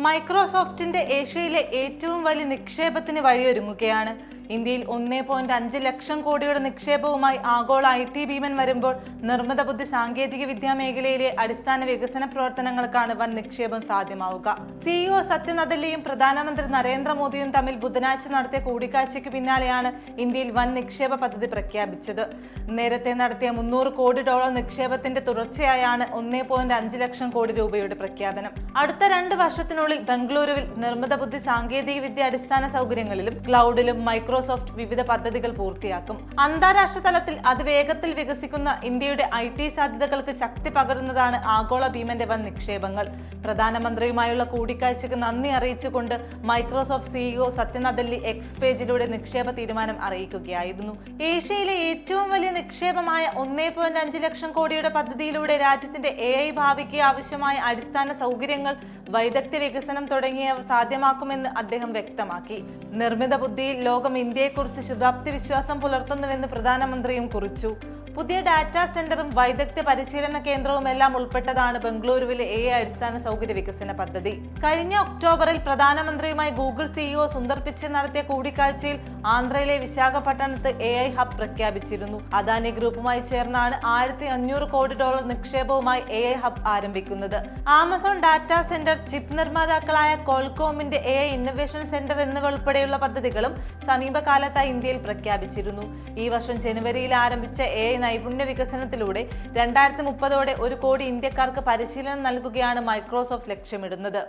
മൈക്രോസോഫ്റ്റിന്റെ ഏഷ്യയിലെ ഏറ്റവും വലിയ നിക്ഷേപത്തിന് വഴിയൊരുങ്ങുകയാണ്. ഇന്ത്യയിൽ 1.5 ലക്ഷം കോടിയുടെ നിക്ഷേപവുമായി ആഗോള IT ഭീമൻ വരുമ്പോൾ നിർമ്മിത ബുദ്ധി സാങ്കേതിക വിദ്യാ മേഖലയിലെ അടിസ്ഥാന വികസന പ്രവർത്തനങ്ങൾക്കാണ് വൻ നിക്ഷേപം സാധ്യമാവുക. CEO സത്യ നദല്ലയും പ്രധാനമന്ത്രി നരേന്ദ്രമോദിയും തമ്മിൽ ബുധനാഴ്ച നടത്തിയ കൂടിക്കാഴ്ചയ്ക്ക് പിന്നാലെയാണ് ഇന്ത്യയിൽ വൻ നിക്ഷേപ പദ്ധതി പ്രഖ്യാപിച്ചത്. നേരത്തെ നടത്തിയ $300 കോടി നിക്ഷേപത്തിന്റെ തുടർച്ചയായാണ് 1.5 ലക്ഷം കോടി രൂപയുടെ പ്രഖ്യാപനം. അടുത്ത 2 വർഷത്തിനുള്ളിൽ ബംഗളൂരുവിൽ നിർമ്മിത ബുദ്ധി സാങ്കേതിക വിദ്യ അടിസ്ഥാന സൗകര്യങ്ങളിലും ക്ലൗഡിലും മൈക്രോസോഫ്റ്റ് വിവിധ പദ്ധതികൾ പൂർത്തിയാക്കും. അന്താരാഷ്ട്ര തലത്തിൽ അതിവേഗത്തിൽ വികസിക്കുന്ന ഇന്ത്യയുടെ IT സാധ്യതകൾക്ക് ശക്തി പകരുന്നതാണ് ആഗോള ഭീമന്റെ വൻ നിക്ഷേപങ്ങൾ. പ്രധാനമന്ത്രിയുമായുള്ള കൂടിക്കാഴ്ചയ്ക്ക് നന്ദി അറിയിച്ചുകൊണ്ട് മൈക്രോസോഫ്റ്റ് CEO സത്യ നദല്ലി എക്സ് പേജിലൂടെ നിക്ഷേപ തീരുമാനം അറിയിക്കുകയായിരുന്നു. ഏഷ്യയിലെ ഏറ്റവും വലിയ നിക്ഷേപമായ 1.5 ലക്ഷം കോടിയുടെ പദ്ധതിയിലൂടെ രാജ്യത്തിന്റെ AI ഭാവിക്ക് ആവശ്യമായ അടിസ്ഥാന സൗകര്യങ്ങൾ, വൈദഗ്ധ്യ വികസനം തുടങ്ങിയവ സാധ്യമാക്കുമെന്ന് അദ്ദേഹം വ്യക്തമാക്കി. നിർമ്മിത ബുദ്ധിയിൽ ലോകം ഇന്ത്യയെക്കുറിച്ച് ശുഭാപ്തി വിശ്വാസം പുലർത്തുന്നുവെന്ന് പ്രധാനമന്ത്രിയും കുറിച്ചു. പുതിയ ഡാറ്റാ സെന്ററും വൈദഗ്ധ്യ പരിശീലന കേന്ദ്രവും എല്ലാം ഉൾപ്പെട്ടതാണ് ബംഗളൂരുവിലെ AI അടിസ്ഥാന സൗകര്യ വികസന പദ്ധതി. കഴിഞ്ഞ ഒക്ടോബറിൽ പ്രധാനമന്ത്രിയുമായി ഗൂഗിൾ CEO സുന്ദർ പിച്ചെ നടത്തിയ കൂടിക്കാഴ്ചയിൽ ആന്ധ്രയിലെ വിശാഖപട്ടണത്ത് AI ഹബ് പ്രഖ്യാപിച്ചിരുന്നു. അദാനി ഗ്രൂപ്പുമായി ചേർന്നാണ് $1,500 കോടി നിക്ഷേപവുമായി AI ഹബ് ആരംഭിക്കുന്നത്. ആമസോൺ ഡാറ്റാ സെന്റർ, ചിപ്പ് നിർമ്മാതാക്കളായ കോൾകോമിന്റെ AI ഇന്നൊവേഷൻ സെന്റർ എന്നിവ ഉൾപ്പെടെയുള്ള പദ്ധതികളും സമീപകാലത്തായി ഇന്ത്യയിൽ പ്രഖ്യാപിച്ചിരുന്നു. ഈ വർഷം ജനുവരിയിൽ ആരംഭിച്ച AI നൈപുണ്യ വികസനത്തിലൂടെ 2030 1 കോടി ഇന്ത്യക്കാർക്ക് പരിശീലനം നൽകുകയാണ് മൈക്രോസോഫ്റ്റ് ലക്ഷ്യമിടുന്നത്.